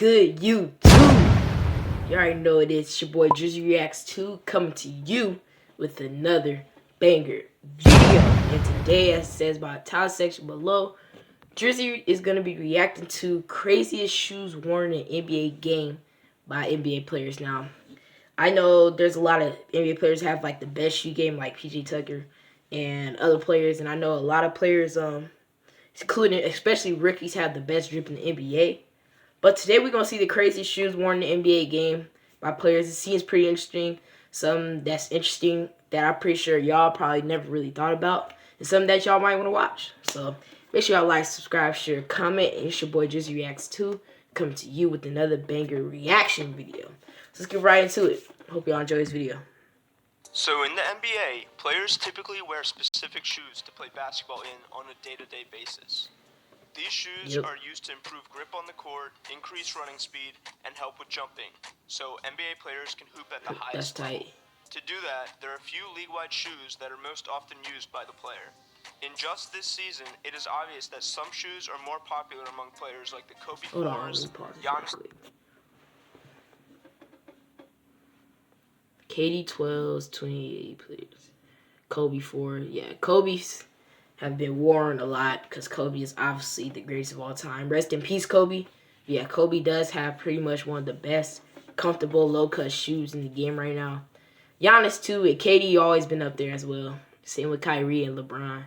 good, YouTube? You already know it is. It's your boy Drizzzy Reacts Too coming to you with another banger video. And today, as it says by the title section below, Drizzzy is going to be reacting to craziest shoes worn in an NBA game by NBA players. Now, I know there's a lot of NBA players have like the best shoe game, like PJ Tucker and other players, and I know a lot of players, including especially rookies, have the best drip in the NBA. But today we're going to see the craziest shoes worn in the NBA game by players. It seems pretty interesting. Something that's interesting that I'm pretty sure y'all probably never really thought about. And something that y'all might want to watch. So make sure y'all like, subscribe, share, comment. And it's your boy Drizzzy Reacts Too coming to you with another banger reaction video. So let's get right into it. Hope y'all enjoy this video. So in the NBA, players typically wear specific shoes to play basketball in on a day-to-day basis. These shoes are used to improve grip on the court, increase running speed, and help with jumping, so NBA players can hoop at the highest level. To do that, there are a few league-wide shoes that are most often used by the player. In just this season, it is obvious that some shoes are more popular among players like the Kobe 4s, Giannis. KD 12s, 28 players. Kobe 4, yeah, Kobe's have been worn a lot because Kobe is obviously the greatest of all time. Rest in peace, Kobe. Yeah, Kobe does have pretty much one of the best comfortable low-cut shoes in the game right now. Giannis, too, and KD always been up there as well. Same with Kyrie and LeBron.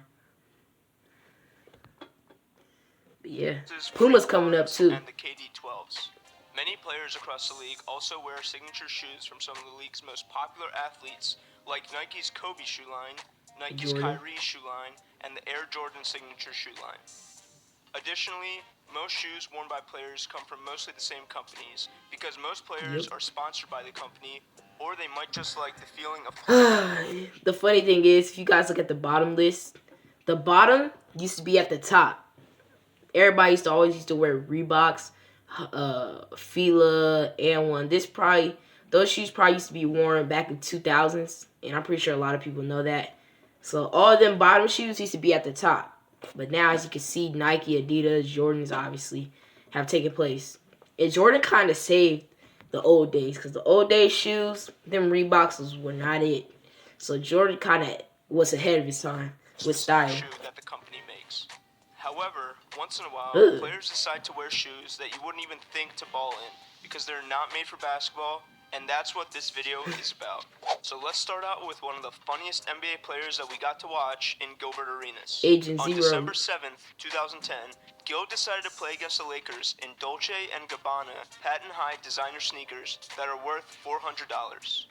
But yeah, Puma's coming up, too. And the KD 12s. Many players across the league also wear signature shoes from some of the league's most popular athletes, like Nike's Kobe shoe line, Nike's Kyrie shoe line, and the Air Jordan signature shoe line. Additionally, most shoes worn by players come from mostly the same companies, because most players are sponsored by the company, or they might just like the feeling of playing. The funny thing is, if you guys look at the bottom list, the bottom used to be at the top. Everybody used to wear Reeboks, Fila, and one. Those shoes probably used to be worn back in 2000s, and I'm pretty sure a lot of people know that. So all of them bottom shoes used to be at the top. But now, as you can see, Nike, Adidas, Jordans obviously have taken place. And Jordan kind of saved the old days, because the old days shoes, them Reeboks were not it. So Jordan kind of was ahead of his time with style. Shoe that the company makes. However, once in a while, players decide to wear shoes that you wouldn't even think to ball in, because they're not made for basketball, and that's what this video is about. So let's start out with one of the funniest NBA players that we got to watch in Gilbert Arenas. Agent On Zero. December 7th, 2010, Gil decided to play against the Lakers in Dolce & Gabbana patent-high designer sneakers that are worth $400.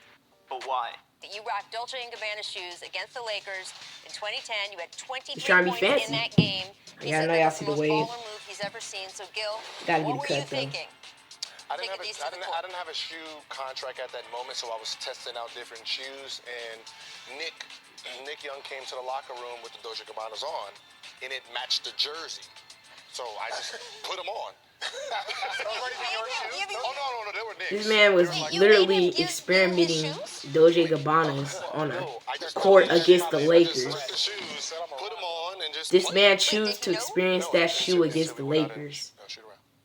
But why? You rocked Dolce & Gabbana shoes against the Lakers in 2010. You had 23 points fancy in that game. Yeah, I know y'all see the wave. Most baller move he's ever seen. So, Gil, what were you thinking? I didn't have a shoe contract at that moment, so I was testing out different shoes. And Nick Young came to the locker room with the Dolce & Gabbanas on, and it matched the jersey. So I just put them on. Oh, no, they were Knicks. This man was literally experimenting Dolce & Gabbanas on a court against the Lakers. This man chose to experience that shoe against the Lakers.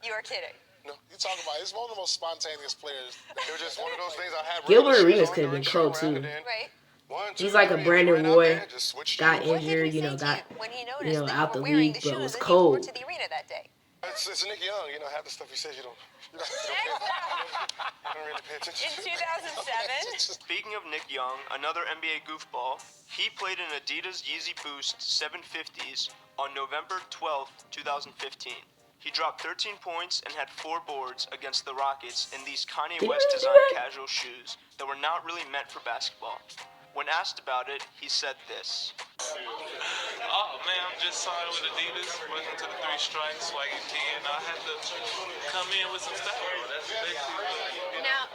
You are kidding. No, you're talking about, it's one of the most spontaneous players. It was just one of those things I had. Gilbert Arenas could have been cold too. Right. He's like a Brandon Roy, got injured, got out the league, but was cold. To the arena that day. It's Nick Young, half the stuff he says you don't really pay attention to. In 2007. Speaking of Nick Young, another NBA goofball, he played in Adidas Yeezy Boost 750s on November 12th, 2015. He dropped 13 points and had 4 boards against the Rockets in these Kanye West designed casual shoes that were not really meant for basketball. When asked about it, he said this. Oh man, I'm just signed with Adidas, working to the 3 strikes, swaggy T, and I had to come in with some style. That's basically Now,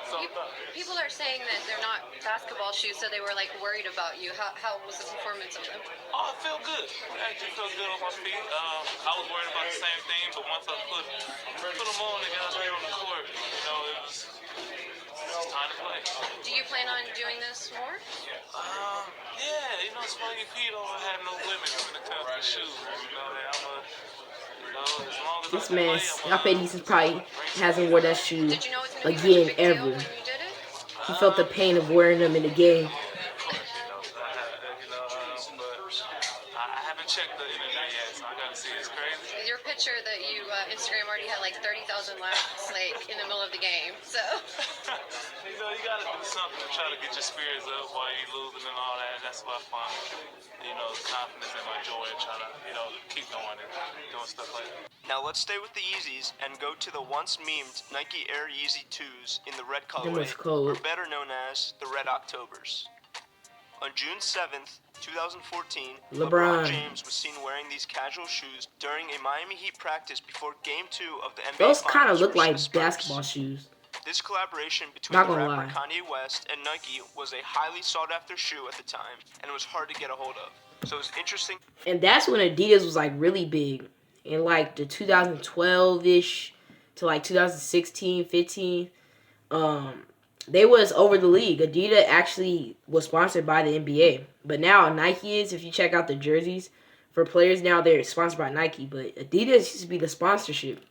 people are saying that they're not basketball shoes, so they were like worried about you. How was the performance of them? Oh, I feel good. I actually feel good on my feet. I was worried about the same thing, but once I put them on and got out here on the court, it was time to play. Do you plan on doing this more? Yeah, swaggy feet don't have no limits when it comes to shoes. I'm a as long as I This can man, play, I bet he probably hasn't worn that shoe Did you know it's gonna be such a again big deal ever. when you did it? He felt the pain of wearing them in the game. Of course, but I haven't checked the internet yet, so I gotta see. It's crazy. Your picture that you Instagram already had like 30,000 likes, like in the middle of the game. So You know, you gotta do something to try to get your spirits up while you losing and all that. That's what I find, confidence and my joy and trying to, keep going and doing stuff like that. Now let's stay with the Yeezys and go to the once memed Nike Air Yeezy 2s in the red Them colorway, was cold. or better known as the Red Octobers. On June 7th, 2014, LeBron James was seen wearing these casual shoes during a Miami Heat practice before Game 2 of the NBA Those Finals kind of look versus the like Spurs. basketball shoes. This collaboration between Not the gonna rapper lie. Kanye West and Nike was a highly sought-after shoe at the time, and it was hard to get a hold of. So it was interesting. And that's when Adidas was like really big. In like the 2012-ish to like 2016, 15. They was over the league. Adidas actually was sponsored by the NBA. But now Nike is, if you check out the jerseys for players now, they're sponsored by Nike. But Adidas used to be the sponsorship.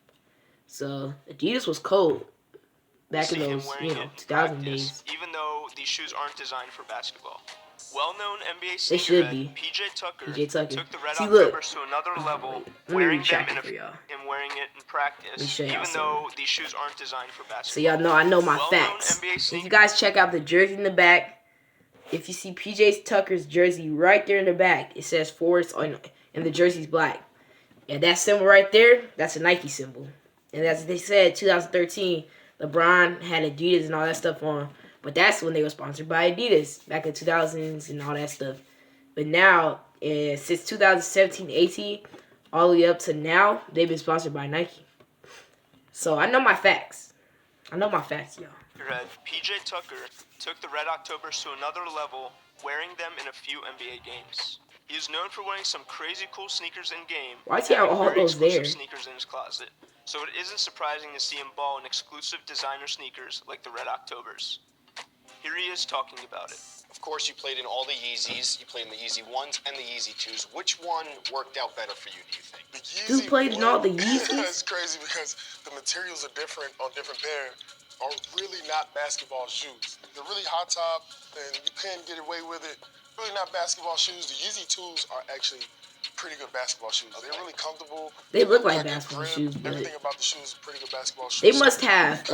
So Adidas was cold back in those, 2000 days. Even though these shoes aren't designed for basketball. Well-known NBA They should sneakerhead be. PJ Tucker Tucker. took the Red See, look. Octobers to another level, Let me wearing them retract in it for y'all. and wearing it in practice, show y'all even though these shoes aren't designed for basketball. So y'all know I know my Well-known facts. NBA If you guys check out the jersey in the back, if you see PJ Tucker's jersey right there in the back, it says Force on, and the jersey's black. And that symbol right there, that's a Nike symbol. And as they said, 2013, LeBron had Adidas and all that stuff on. But that's when they were sponsored by Adidas, back in 2000s and all that stuff. But now, since 2017-18, all the way up to now, they've been sponsored by Nike. So I know my facts. Y'all. PJ Tucker took the Red Octobers to another level, wearing them in a few NBA games. He is known for wearing some crazy cool sneakers in game. Why does he have all those there? Sneakers in his closet. So it isn't surprising to see him ball in exclusive designer sneakers like the Red Octobers. Here he is talking about it. Of course, you played in all the Yeezys. You played in the Yeezy 1s and the Yeezy 2s. Which one worked out better for you, do you think? The Yeezy Dude played in all the Yeezys? It's crazy because the materials are different on different pairs. Are really not basketball shoes. They're really hot top, and you can't get away with it. Really not basketball shoes. The Yeezy 2s are actually pretty good basketball shoes. They're really comfortable. They look like Got good basketball grip. shoes, but Everything about the shoes is pretty good basketball shoes. they must have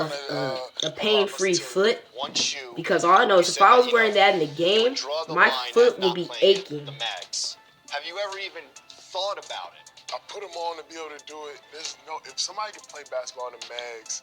a pain-free foot. Because all I know is if I was wearing that in the game, my foot would be aching. The mags. Have you ever even thought about it? I put them on to be able to do it. If somebody can play basketball in the mags,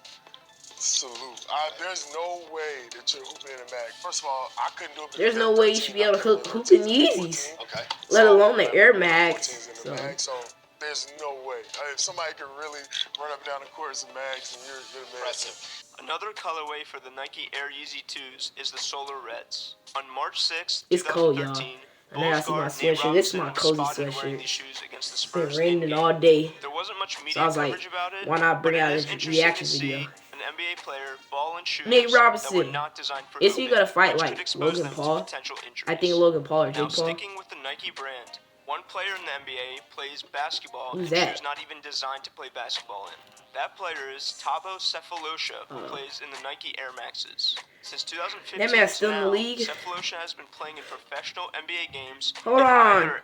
salute. There's no way that you're hooping in a mag. First of all, I couldn't do it. There's no way you should be able to hoop in Yeezys. Okay. Let alone the Air Max. So there's no way. If somebody can really run up and down the court in some mags, then you're the man. Impressive. Another colorway for the Nike Air Yeezy 2s is the Solar Reds. On March 6th, It's cold, y'all. 2013, I know I see my Bulls guard sweatshirt. This is my Nate cozy Robinson was spotted wearing sweatshirt. these shoes against the It's Spurs been raining in-game. all day. There wasn't much media So I was like, coverage about it. why not bring but out it is a interesting reaction to see video? an NBA player ball in shoes Nate that were Robinson. not designed for Is he hooping, gonna fight which like could expose Logan them to Paul? potential injuries. I think Logan Paul or Now, Jake Paul. sticking with the Nike brand, one player in the NBA plays basketball Who's in that? shoes not even designed to play basketball in. That player is Thabo Sefolosha, who plays in the Nike Air Maxes. Since 2015 That man's still to in the now, league? Sefolosha has been playing in professional NBA games. Hold in on. either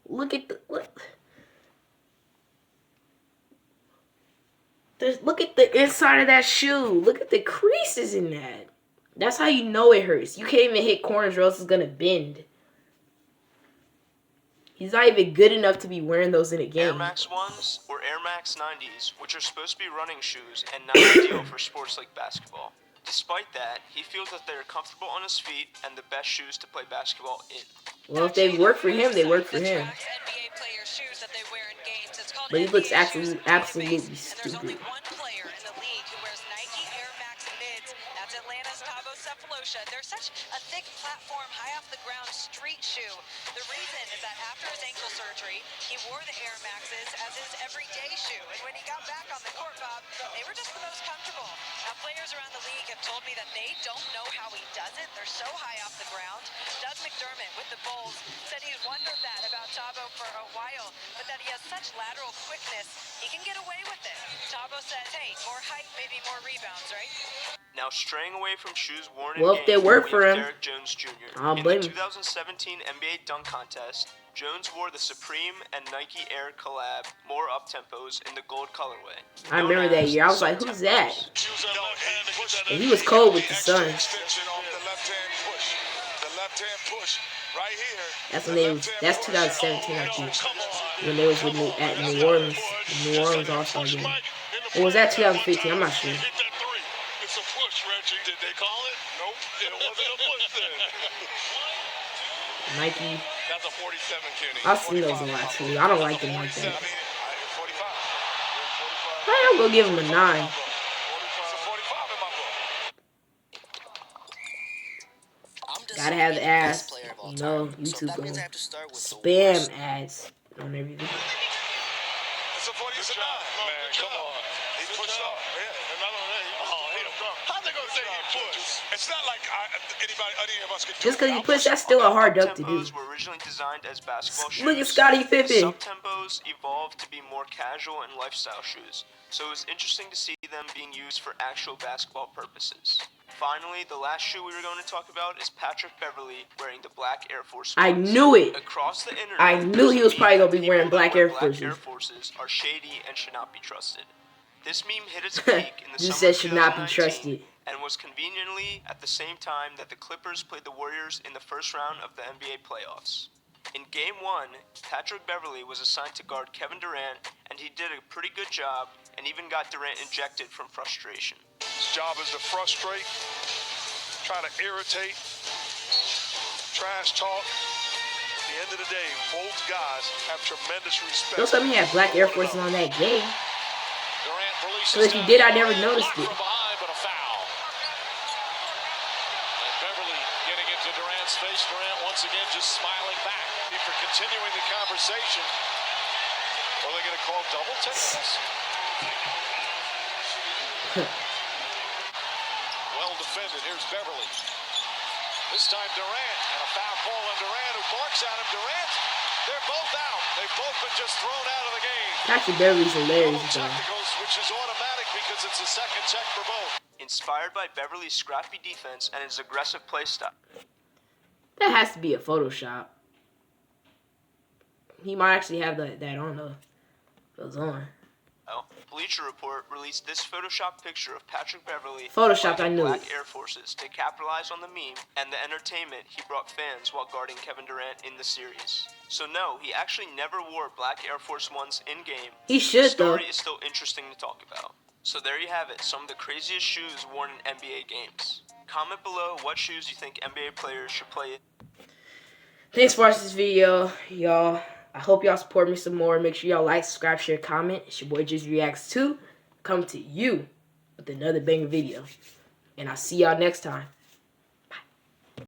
Look at the look at the inside of that shoe. Look at the creases in that. That's how you know it hurts. You can't even hit corners or else it's gonna bend. He's not even good enough to be wearing those in a Air game. Max 1s or Air Max 90s, which are supposed to be running shoes and not ideal for sports like basketball. Despite that, he feels that they are comfortable on his feet and the best shoes to play basketball in. Well, if they work for him, they work for him. But he looks absolutely There's only stupid. one player in the league who wears Nike Air Max mids. That's Atlanta's Thabo Sefolosha. They're such a thick platform, high off the ground street shoe. The reason is that after his ankle surgery, he wore the Air Maxes as his everyday shoe. And when he got back on the court, Bob, they were just the most comfortable. Now, players around the league have told me that they don't know how he does it. They're so high off the ground. Doug McDermott with the Bulls said he's wondered that about Thabo for a while, but that he has such lateral quickness, he can get away with it. Tabo says, hey, more height, maybe more rebounds, right? Now, straying away from shoes worn Well, in if they game, work we for have him, Derek Jones Jr. I don't In blame the him. 2017 NBA dunk contest, Jones wore the Supreme and Nike Air collab more up tempos in the gold colorway. I remember that year. I was like, who's that? And he was cold with the Suns. That's when they was. That's 2017, I think. When they was with at New Orleans, the New Orleans All-Star game. Or was that 2015? I'm not sure. It's a push, Reggie. Did they call it? Nope. It wasn't a push then. Nike. That's a 47, Kenny. I've seen those a lot too. I don't like them like that. 45. Hey, I'm gonna give him a 9. It's a 45 in my book. Gotta have the ads. You know, YouTube gonna spam ads on everything. It's a 47. Man, come on. He pushed up. Yeah. How's they gonna say he pushed? It's not like any of us could do. Just because you push, that's still a hard dunk to do. Up-tempos were originally designed as basketball shoes. Look at Scottie Pippen. Sub-tempos evolved to be more casual and lifestyle shoes, so it was interesting to see them being used for actual basketball purposes. Finally, the last shoe we were going to talk about is Patrick Beverley wearing the black Air Force Ones. I knew it. Across the internet, I knew he was probably going to be wearing black Air Black Forces. Air Forces are shady and should not be trusted. This meme hit its peak in the You summer said of should not be 2019 trusted. and was conveniently at the same time that the Clippers played the Warriors in the first round of the NBA playoffs. In Game 1, Patrick Beverley was assigned to guard Kevin Durant, and he did a pretty good job and even got Durant ejected from frustration. His job is to frustrate, try to irritate, trash talk. At the end of the day, both guys have tremendous respect. Don't tell me he had black Air Forces on that game. So if he did, I never noticed it. But a foul. And Beverly getting into Durant's face. Durant once again just smiling back for continuing the conversation. Are they going to call double technicals? Well defended. Here's Beverly. This time Durant, and a foul call on Durant, who barks at him. Durant, they're both out. They've both been just thrown out of the game. Patrick Beverly's hilarious, Double though. technicals, which is automatic because it's a second check for both. Inspired by Beverly's scrappy defense and his aggressive play style. That has to be a Photoshop. He might actually have that on though. Goes on. Bleacher Report released this Photoshop picture of Patrick Beverly Photoshopped, I knew Black it. Air Forces to capitalize on the meme and the entertainment he brought fans while guarding Kevin Durant in the series. So no, he actually never wore Black Air Force Ones in-game. He should, the story though. is still interesting to talk about. So there you have it, some of the craziest shoes worn in NBA games. Comment below what shoes you think NBA players should play in. Thanks for watching this video, y'all. I hope y'all support me some more. Make sure y'all like, subscribe, share, comment. It's your boy Drizzzy Reacts Too. Come to you with another banger video. And I'll see y'all next time.